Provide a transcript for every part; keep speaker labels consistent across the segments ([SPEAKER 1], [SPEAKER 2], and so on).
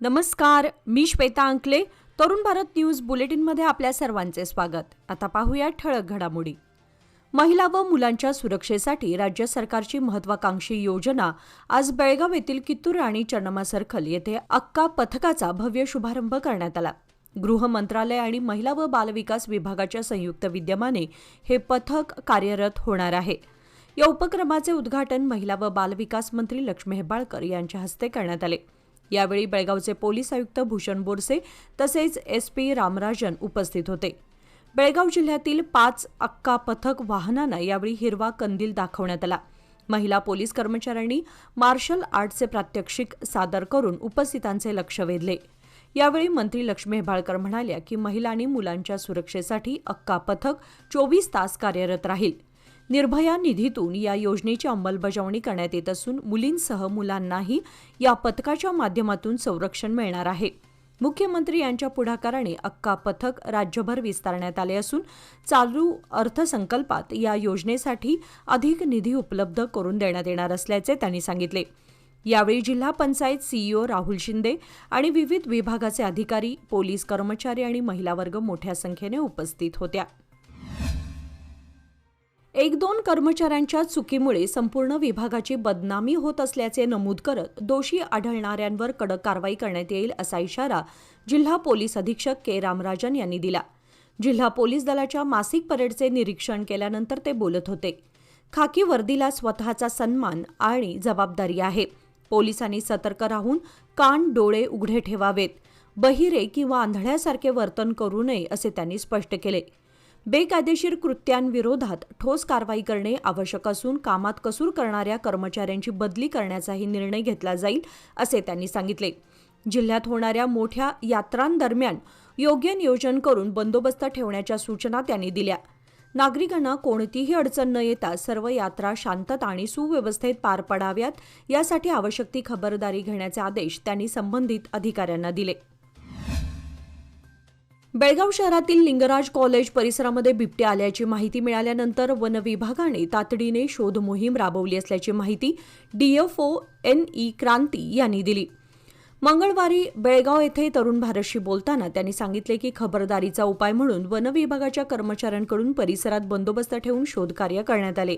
[SPEAKER 1] नमस्कार, मी श्वेता अंकले. तरुण भारत न्यूज बुलेटिनमध्ये आपल्या सर्वांचे स्वागत. आता पाहूया ठळक घडामोडी. महिला व मुलांच्या सुरक्षेसाठी राज्य सरकारची महत्त्वाकांक्षी योजना आज बेळगाव येथील कित्तूर आणि चन्नम्मा सर्कल येथे अक्का पथकाचा भव्य शुभारंभ करण्यात आला. गृह मंत्रालय आणि महिला व बालविकास विभागाच्या संयुक्त विद्यमाने हे पथक कार्यरत होणार आहे. या उपक्रमाचे उद्घाटन महिला व बालविकास मंत्री लक्ष्मी हेब्बाळकर यांच्या हस्ते करण्यात आले. यावेळी बेळगावचे पोलीस आयुक्त भूषण बोरसे तसेच एसपी रामराजन उपस्थित होते. बेळगाव जिल्ह्यातील 5 अक्का पथक वाहनांना यावेळी हिरवा कंदील दाखवण्यात आला. महिला पोलीस कर्मचाऱ्यांनी मार्शल आर्टचे प्रात्यक्षिक सादर करून उपस्थितांचे लक्ष वेधले. यावेळी मंत्री लक्ष्मी हेब्बाळकर म्हणाल्या की महिला आणि मुलांच्या सुरक्षेसाठी अक्का पथक 24 तास कार्यरत राहील. निर्भया निधीतून या योजनेची अंमलबजावणी करण्यात येत असून मुलींसह मुलांनाही या पथकाच्या माध्यमातून संरक्षण मिळणार आहे. मुख्यमंत्री यांच्या पुढाकाराने अक्का पथक राज्यभर विस्तारण्यात आले असून चालू अर्थसंकल्पात या योजनेसाठी अधिक निधी उपलब्ध करून देण्यात येणार असल्याचे त्यांनी सांगितले. यावेळी जिल्हा पंचायत सीईओ राहुल शिंदे आणि विविध विभागाचे अधिकारी, पोलीस कर्मचारी आणि महिला वर्ग मोठ्या संख्येने उपस्थित होत्या. 1-2 कर्मचाऱ्यांच्या चुकीमुळे संपूर्ण विभागाची बदनामी होत असल्याचे नमूद करत दोषी आढळणाऱ्यांवर कडक कारवाई करण्यात येईल असा इशारा जिल्हा पोलीस अधीक्षक के रामराजन यांनी दिला. जिल्हा पोलीस दलाच्या मासिक परेडचे निरीक्षण केल्यानंतर ते बोलत होते. खाकी वर्दीला स्वतःचा सन्मान आणि जबाबदारी आहे. पोलिसांनी सतर्क राहून कान डोळे उघडे ठेवावेत. बहिरे किंवा आंधळ्यासारखे वर्तन करू नये असे त्यांनी स्पष्ट केले. बेकायदेशीर कृत्यांविरोधात ठोस कारवाई करणे आवश्यक असून कामात कसूर करणाऱ्या कर्मचाऱ्यांची बदली करण्याचाही निर्णय घेतला जाईल असे त्यांनी सांगितले. जिल्ह्यात होणाऱ्या मोठ्या यात्रांदरम्यान योग्य नियोजन करून बंदोबस्त ठेवण्याच्या सूचना त्यांनी दिल्या. नागरिकांना कोणतीही अडचण न येता सर्व यात्रा शांतता आणि सुव्यवस्थेत पार पडाव्यात यासाठी आवश्यक ती खबरदारी घेण्याचे आदेश त्यांनी संबंधित अधिकाऱ्यांना दिले. बेळगाव शहरातील लिंगराज कॉलेज परिसरामध्ये बिबटे आल्याची माहिती मिळाल्यानंतर वन विभागाने तातडीने शोध मोहीम राबवली असल्याची माहिती डीएफओ NE क्रांती यांनी दिली. मंगळवारी बेळगाव येथे तरुण भारतशी बोलताना त्यांनी सांगितले की खबरदारीचा उपाय म्हणून वन विभागाच्या कर्मचाऱ्यांकडून परिसरात बंदोबस्त ठेवून शोधकार्य करण्यात आले.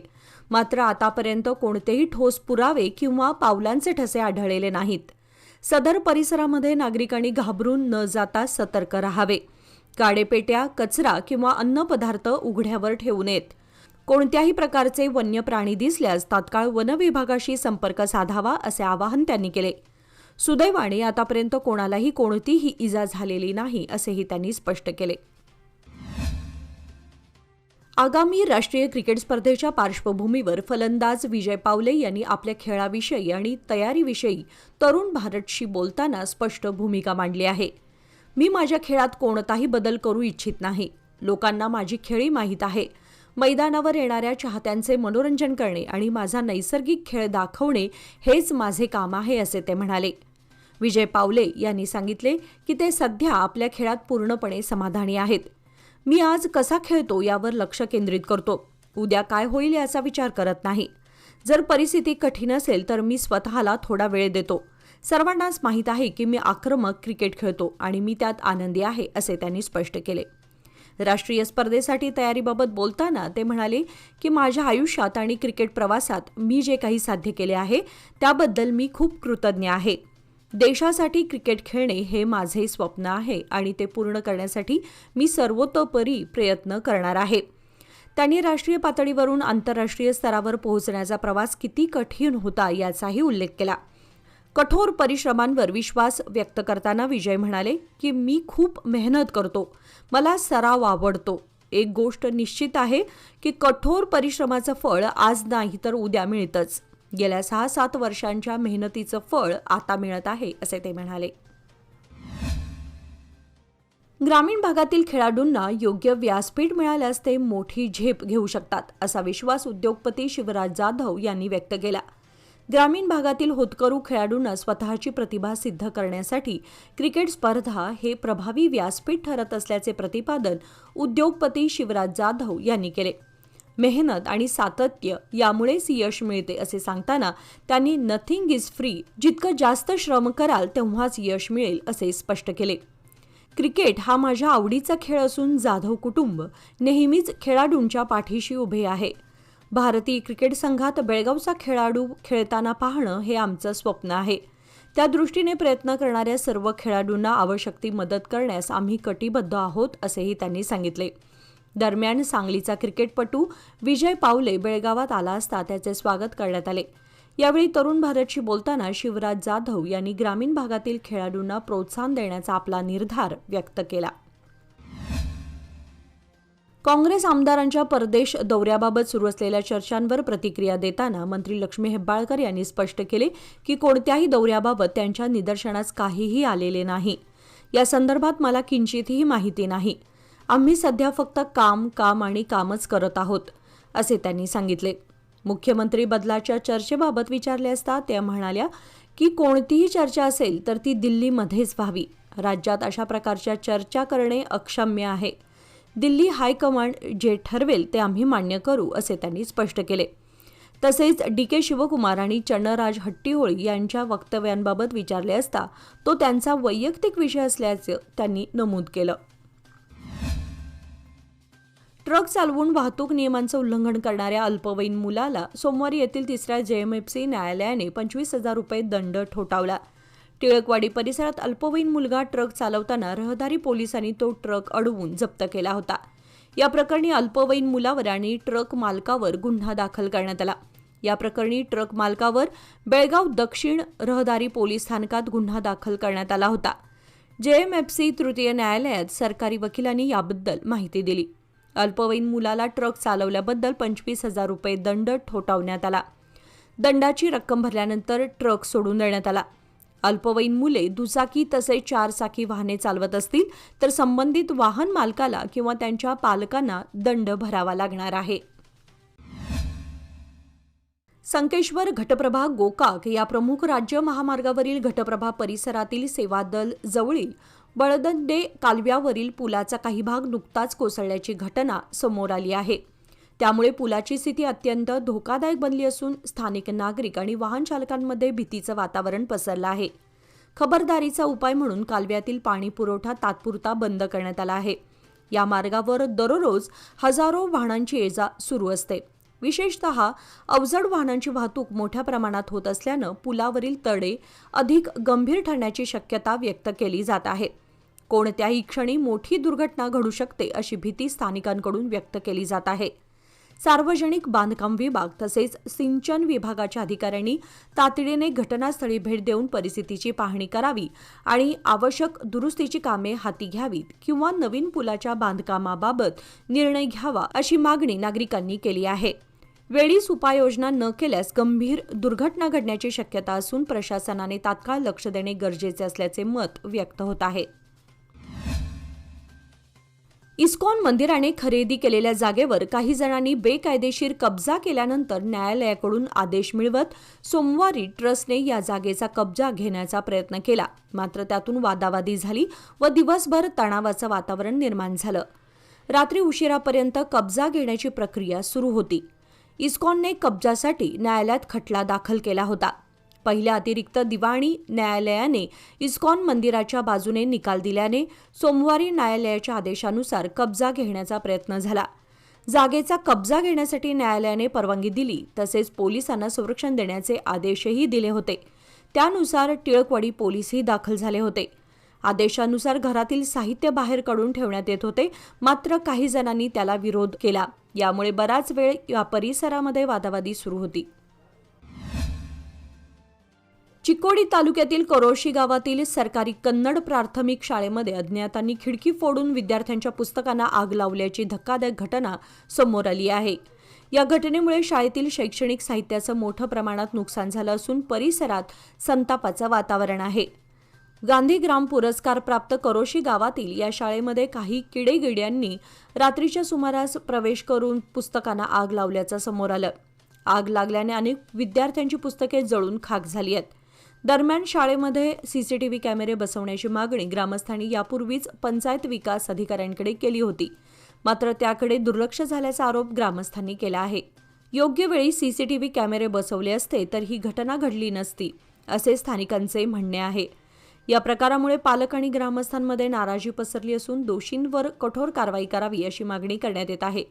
[SPEAKER 1] मात्र आतापर्यंत कोणतेही ठोस पुरावे किंवा पावलांचे ठसे आढळलेले नाहीत. सदर परिसरामध्ये नागरिकांनी घाबरून न जाता सतर्क राहावे. काडेपेट्या, कचरा किंवा अन्नपदार्थ उघड्यावर ठेवू नयेत. कोणत्याही प्रकारचे वन्य प्राणी दिसल्यास तात्काळ वन विभागाशी संपर्क साधावा असे आवाहन त्यांनी केले. सुदैवाने आतापर्यंत कोणालाही कोणतीही इजा झालेली नाही असेही त्यांनी स्पष्ट केले. आगामी राष्ट्रीय क्रिकेट स्पर्धेच्या पार्श्वभूमीवर फलंदाज विजय पावले यांनी आपल्या खेळाविषयी आणि तयारीविषयी तरुण भारतशी बोलताना स्पष्ट भूमिका मांडली आहे. मी माझ्या खेळात कोणताही बदल करू इच्छित नाही. लोकांना माझी खेळी माहीत आहे. मैदानावर येणाऱ्या चाहत्यांचे मनोरंजन करणे आणि माझा नैसर्गिक खेळ दाखवणे हेच माझे काम आहे असे ते म्हणाले. विजय पावले यांनी सांगितले की ते सध्या आपल्या खेळात पूर्णपणे समाधानी आहेत. मी आज कसा खेळतो यावर लक्ष केंद्रित करतो. उद्या काय होईल याचा विचार करत नाही. जर परिस्थिती कठीण असेल तर मी स्वतःला थोडा वेळ देतो. सर्वांनाच माहीत आहे की मी आक्रमक क्रिकेट खेळतो आणि मी त्यात आनंदी आहे असे त्यांनी स्पष्ट केले. राष्ट्रीय स्पर्धेसाठी तयारीबाबत बोलताना ते म्हणाले की माझ्या आयुष्यात आणि क्रिकेट प्रवासात मी जे काही साध्य केले आहे त्याबद्दल मी खूप कृतज्ञ आहे. देशासाठी क्रिकेट खेळणे हे माझे स्वप्न आहे आणि ते पूर्ण करण्यासाठी मी सर्वतोपरी प्रयत्न करणार आहे. त्यांनी राष्ट्रीय पातळीवरून आंतरराष्ट्रीय स्तरावर पोहोचण्याचा प्रवास किती कठीण होता याचाही उल्लेख केला. कठोर परिश्रमांवर विश्वास व्यक्त करताना विजय म्हणाले की मी खूप मेहनत करतो. मला सराव आवडतो. एक गोष्ट निश्चित आहे की कठोर परिश्रमाचं फळ आज नाही तर उद्या मिळतंच. गेल्या 6-7 वर्षांच्या मेहनतीचं फळ आता मिळत आहे असे ते म्हणाले. ग्रामीण भागातील खेळाडूंना योग्य व्यासपीठ मिळाल्यास ते मोठी झेप घेऊ शकतात असा विश्वास उद्योगपती शिवराज जाधव यांनी व्यक्त केला. ग्रामीण भागातील होतकरू खेळाडूंना स्वतःची प्रतिभा सिद्ध करण्यासाठी क्रिकेट स्पर्धा हे प्रभावी व्यासपीठ ठरत असल्याचे प्रतिपादन उद्योगपती शिवराज जाधव यांनी केले. मेहनत आणि सातत्य यामुळेच यश मिळते असे सांगताना त्यांनी नथिंग इज फ्री, जितकं जास्त श्रम कराल तेव्हाच यश मिळेल असे स्पष्ट केले. क्रिकेट हा माझ्या आवडीचा खेळ असून जाधव कुटुंब नेहमीच खेळाडूंच्या पाठीशी उभे आहे. भारतीय क्रिकेट संघात बेळगावचा खेळाडू खेळताना पाहणं हे आमचं स्वप्न आहे. त्या दृष्टीने प्रयत्न करणाऱ्या सर्व खेळाडूंना आवश्यक ती मदत करण्यास आम्ही कटिबद्ध आहोत असेही त्यांनी सांगितले. दरम्यान सांगलीचा क्रिकेटपटू विजय पावले बेळगावात आला असता त्याचे स्वागत करण्यात आले. यावेळी तरुण भारतशी बोलताना शिवराज जाधव यांनी ग्रामीण भागातील खेळाडूंना प्रोत्साहन देण्याचा आपला निर्धार व्यक्त केला. काँग्रेस आमदारांच्या परदेश दौऱ्याबाबत सुरू असलेल्या चर्चांवर प्रतिक्रिया देताना मंत्री लक्ष्मी हेब्बाळकर यांनी स्पष्ट केले की कोणत्याही दौऱ्याबाबत त्यांच्या निदर्शनास काहीही आलेले नाही. या संदर्भात मला किंचितही माहिती नाही. आम्ही सध्या फक्त काम आणि कामच करत आहोत असे त्यांनी सांगितले. मुख्यमंत्री बदलाच्या चर्चेबाबत विचारले असता त्या म्हणाल्या की कोणतीही चर्चा असेल तर ती दिल्लीमध्येच व्हावी. राज्यात अशा प्रकारच्या चर्चा करणे अक्षम्य आहे. दिल्ली हायकमांड जे ठरवेल ते आम्ही मान्य करू असे त्यांनी स्पष्ट केले. तसेच DK शिवकुमार आणि चन्नराज हट्टीहोळी यांच्या वक्तव्यांबाबत विचारले असता तो त्यांचा वैयक्तिक विषय असल्याचे त्यांनी नमूद केलं. ट्रक चालवून वाहतूक नियमांचं उल्लंघन करणाऱ्या अल्पवयीन मुलाला सोमवारी येथील 3ऱ्या JMFC न्यायालयाने 25,000 रुपये दंड ठोठावला. टिळकवाडी परिसरात अल्पवयीन मुलगा ट्रक चालवताना रहदारी पोलिसांनी तो ट्रक अडवून जप्त केला होता. या प्रकरणी अल्पवयीन मुलावर आणि ट्रक मालकावर गुन्हा दाखल करण्यात आला. या प्रकरणी ट्रक मालकावर बेळगाव दक्षिण रहदारी पोलीस स्थानकात गुन्हा दाखल करण्यात आला होता. JMFC तृतीय न्यायालयात सरकारी वकिलांनी याबद्दल माहिती दिली. अल्पवयीन मुलाला ट्रक चालवल्याबद्दल 25,000 रुपये दंड ठोठावण्यात आला. दंडाची रक्कम भरल्यानंतर ट्रक सोडून देण्यात आला. अल्पवयीन मुले दुचाकी तसेच 4 चाकी वाहने चालवत असतील तर संबंधित वाहन मालकाला किंवा त्यांच्या पालकांना दंड भरावा लागणार आहे. संकेश्वर घटप्रभा गोकाक या प्रमुख राज्य महामार्गावरील घटप्रभा परिसरातील सेवादल जवळील बळदंडे कालव्यावरील पुलाचा काही भाग नुकताच कोसळल्याची घटना समोर आली आहे. त्यामुळे पुलाची स्थिती अत्यंत धोकादायक बनली असून स्थानिक नागरिक आणि वाहन चालकांमध्ये भीतीचं वातावरण पसरलं आहे. खबरदारीचा उपाय म्हणून कालव्यातील पाणी पुरवठा तात्पुरता बंद करण्यात आला आहे. या मार्गावर दररोज हजारो वाहनांची ये-जा सुरू असते. विशेषतः अवजड वाहनांची वाहतूक मोठ्या प्रमाणात होत असल्यानं पुलावरील तडे अधिक गंभीर ठरण्याची शक्यता व्यक्त केली जात आहे. कोणत्याही क्षणी मोठी दुर्घटना घडू शकते अशी भीती स्थानिकांकडून व्यक्त केली जात आहे. सार्वजनिक बांधकाम विभाग तसेच सिंचन विभागाच्या अधिकाऱ्यांनी तातडीने घटनास्थळी भेट देऊन परिस्थितीची पाहणी करावी आणि आवश्यक दुरुस्तीची कामे हाती घ्यावीत किंवा नवीन पुलाच्या बांधकामाबाबत निर्णय घ्यावा अशी मागणी नागरिकांनी केली आहे. वेळीच उपाययोजना न केल्यास गंभीर दुर्घटना घडण्याची शक्यता असून प्रशासनाने तात्काळ लक्ष देणे गरजेचे असल्याचे मत व्यक्त होत आहे. इस्कॉन मंदिराने खरेदी केलेल्या जागेवर काही जणांनी बेकायदेशीर कब्जा केल्यानंतर न्यायालयाकडून आदेश मिळवत सोमवारी ट्रस्टने या जागेचा कब्जा घेण्याचा प्रयत्न केला. मात्र त्यातून वादावादी झाली व दिवसभर तणावाचं वातावरण निर्माण झालं. रात्री उशिरापर्यंत कब्जा घेण्याची प्रक्रिया सुरू होती. इस्कॉनने कब्जासाठी न्यायालयात खटला दाखल केला होता. पहिल्या अतिरिक्त दिवाणी न्यायालयाने इस्कॉन मंदिराच्या बाजूने निकाल दिल्याने सोमवारी न्यायालयाच्या आदेशानुसार कब्जा घेण्याचा प्रयत्न झाला. जागेचा कब्जा घेण्यासाठी न्यायालयाने परवानगी दिली तसेच पोलिसांना संरक्षण देण्याचे आदेशही दिले होते. त्यानुसार टिळकवाडी पोलीसही दाखल झाले होते. आदेशानुसार घरातील साहित्य बाहेर काढून ठेवण्यात येत होते. मात्र काही जणांनी त्याला विरोध केला. यामुळे बराच वेळ या परिसरामध्ये वादावादी सुरू होती. चिकोडी तालुक्यातील करोशी गावातील सरकारी कन्नड प्राथमिक शाळेमध्ये अज्ञातांनी खिडकी फोडून विद्यार्थ्यांच्या पुस्तकांना आग लावल्याची धक्कादायक घटना समोर आली आहे. या घटनेमुळे शाळेतील शैक्षणिक साहित्याचं मोठ्या प्रमाणात नुकसान झालं असून परिसरात संतापाचं वातावरण आहे. गांधी ग्राम पुरस्कार प्राप्त करोशी गावातील या शाळेमध्ये काही किडेगिड्यांनी रात्रीच्या सुमारास प्रवेश करून पुस्तकांना आग लावल्याचं समोर आलं. आग लागल्याने अनेक विद्यार्थ्यांची पुस्तके जळून खाक झाली आहेत. दरम्यान शाळेमध्ये CCTV कॅमेरे बसवण्याची मागणी ग्रामस्थांनी यापूर्वीच पंचायत विकास अधिकाऱ्यांकडे केली होती. मात्र त्याकडे दुर्लक्ष झाल्याचा आरोप ग्रामस्थांनी केला आहे. योग्य वेळी सीसीटीव्ही कॅमेरे बसवले असते तर ही घटना घडली नसती, असे स्थानिकांचे म्हणणे आहे. या प्रकारामुळे पालक आणि ग्रामस्थांमध्ये नाराजी पसरली असून दोषींवर कठोर कारवाई करावी अशी मागणी करण्यात येत आहे.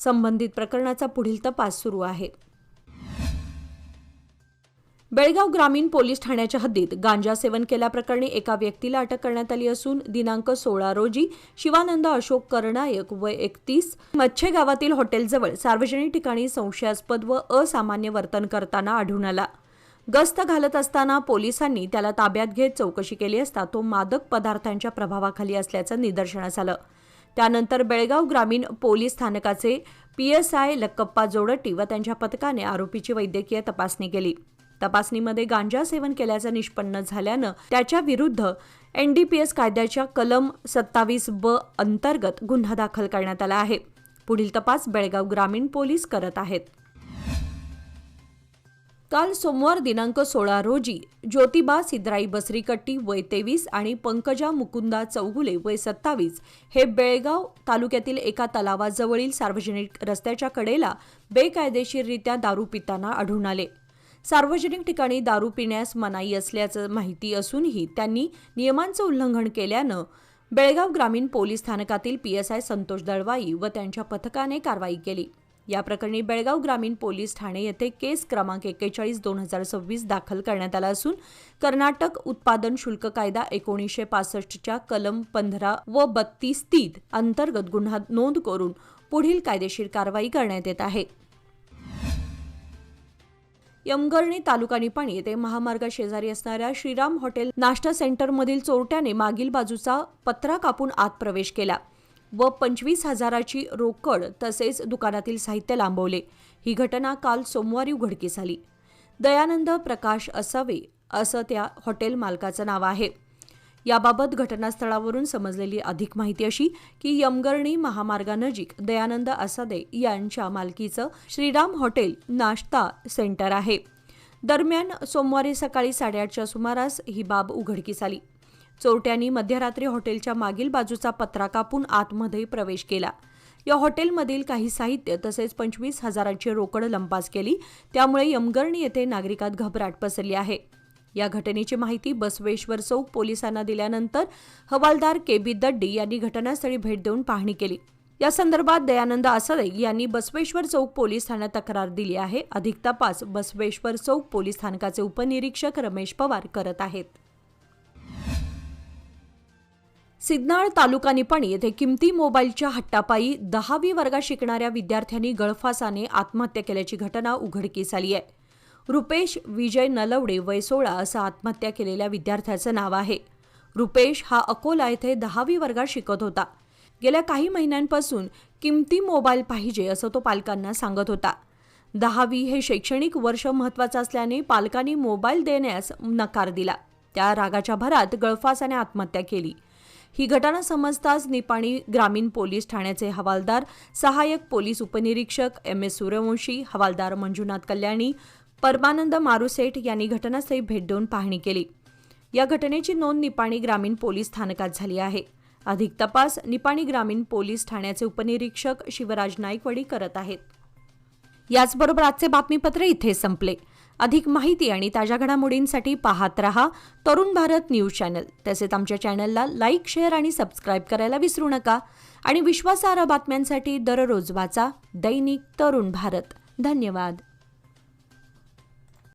[SPEAKER 1] संबंधित प्रकरणाचा पुढील तपास सुरू आहे. बेळगाव ग्रामीण पोलीस ठाण्याच्या हद्दीत गांजा सेवन केल्याप्रकरणी एका व्यक्तीला अटक करण्यात आली असून दिनांक 16 रोजी शिवानंद अशोक करनायक वय 31 मच्छे गावातील हॉटेलजवळ सार्वजनिक ठिकाणी संशयास्पद व असामान्य वर्तन करताना आढळून आला. गस्त घालत असताना पोलिसांनी त्याला ताब्यात घेत चौकशी केली असता तो मादक पदार्थांच्या प्रभावाखाली असल्याचं निदर्शनास आलं. त्यानंतर बेळगाव ग्रामीण पोलीस स्थानकाचे PSI लक्कप्पा जोडटी व त्यांच्या पथकाने आरोपीची वैद्यकीय तपासणी केली. तपासणीमध्ये गांजा सेवन केल्याचं निष्पन्न झाल्यानं त्याच्या विरुद्ध NDPS कायद्याच्या कलम 27B अंतर्गत गुन्हा दाखल करण्यात आला आहे. पुढील तपास बेळगाव ग्रामीण पोलीस करत आहेत. काल सोमवार दिनांक 16 रोजी ज्योतिबा सिद्राई बसरीकट्टी वय 23 आणि पंकजा मुकुंदा चौगुले वय 27 हे बेळगाव तालुक्यातील एका तलावाजवळील सार्वजनिक रस्त्याच्या कडेला बेकायदेशीररित्या दारू पिताना आढळून आले. सार्वजनिक ठिकाणी दारू पिण्यास मनाई असल्याचं माहिती असूनही त्यांनी नियमांचं उल्लंघन केल्यानं बेळगाव ग्रामीण पोलीस स्थानकातील PSI संतोष दळवाई व त्यांच्या पथकाने कारवाई केली. या प्रकरणी बेळगाव ग्रामीण पोलीस ठाणे येथे केस क्रमांक 41/2026 दाखल करण्यात आला असून कर्नाटक उत्पादन शुल्क कायदा 1965च्या कलम 15 व 32 अंतर्गत गुन्हा नोंद करून पुढील कायदेशीर कारवाई करण्यात येत आहे. यमगर्णी तालुका निपाणी येथे महामार्गाशेजारी असणाऱ्या श्रीराम हॉटेल नाश्ता सेंटरमधील चोरट्याने मागील बाजूचा पत्रा कापून आत प्रवेश केला व 25,000ची रोकड तसेच दुकानातील साहित्य लांबवले. ही घटना काल सोमवारी उघडकीस आली. दयानंद प्रकाश असावे असं त्या हॉटेल मालकाचं नाव आहे. याबाबत घटनास्थळावरून समजलेली अधिक माहिती अशी की यमगर्णी महामार्गानजीक दयानंद असादे यांच्या मालकीचं श्रीराम हॉटेल नाश्ता सेंटर आहे. दरम्यान सोमवारी सकाळी 8:30च्या सुमारास ही बाब उघडकीस आली. चोरट्यांनी मध्यरात्री हॉटेलच्या मागील बाजूचा पत्रा कापून आतमध्ये प्रवेश केला. या हॉटेलमधील काही साहित्य तसेच 25,000ची रोकड लंपास केली. त्यामुळे यमगर्णी येथे नागरिकात घबराट पसरली आहे. या घटनेची माहिती बसवेश्वर चौक पोलिसांना दिल्यानंतर हवालदार KB दड्डी यांनी घटनास्थळी भेट देऊन पाहणी केली. या संदर्भात दयानंद आसादे यांनी बसवेश्वर चौक पोलीस ठाण्यात तक्रार दिली आहे. अधिक तपास बसवेश्वर चौक पोलीस स्थानकाचे उपनिरीक्षक रमेश पवार करत आहेत. सिन्नर तालुका निपाणी येथे किमती मोबाईलच्या हट्टापायी 10वी वर्गात शिकणाऱ्या विद्यार्थ्यांनी गळफासाने आत्महत्या केल्याची घटना उघडकीस आली आहे. रुपेश विजय नलवडे वय 16 असं आत्महत्या केलेल्या विद्यार्थ्याचं नाव आहे. रुपेश हा अकोला येथे 10वी वर्गात शिकत होता. गेल्या काही महिन्यांपासून किमती मोबाईल पाहिजे असं तो पालकांना सांगत होता. 10वी हे शैक्षणिक वर्ष महत्त्वाचं असल्याने पालकांनी मोबाईल देण्यास नकार दिला. त्या रागाच्या भरात गळफासाने आत्महत्या केली. ही घटना समजताच निपाणी ग्रामीण पोलीस ठाण्याचे हवालदार, सहाय्यक पोलीस उपनिरीक्षक MS सूर्यवंशी, हवालदार मंजुनाथ कल्याणी, परमानंद मारुसेठ यांनी घटनास्थळी भेट देऊन पाहणी केली. या घटनेची नोंद निपाणी ग्रामीण पोलीस स्थानकात झाली आहे. अधिक तपास निपाणी ग्रामीण पोलीस ठाण्याचे उपनिरीक्षक शिवराज नाईकवाडी करत आहेत. याचबरोबर आजचे बातमीपत्र इथे संपले. अधिक माहिती आणि ताज्या घडामोडींसाठी पाहत रहा तरुण भारत न्यूज चॅनल. तसेच आमच्या चॅनलला लाईक, शेअर आणि सबस्क्राईब करायला विसरू नका. आणि विश्वासार्ह बातम्यांसाठी दररोज वाचा दैनिक तरुण भारत. धन्यवाद.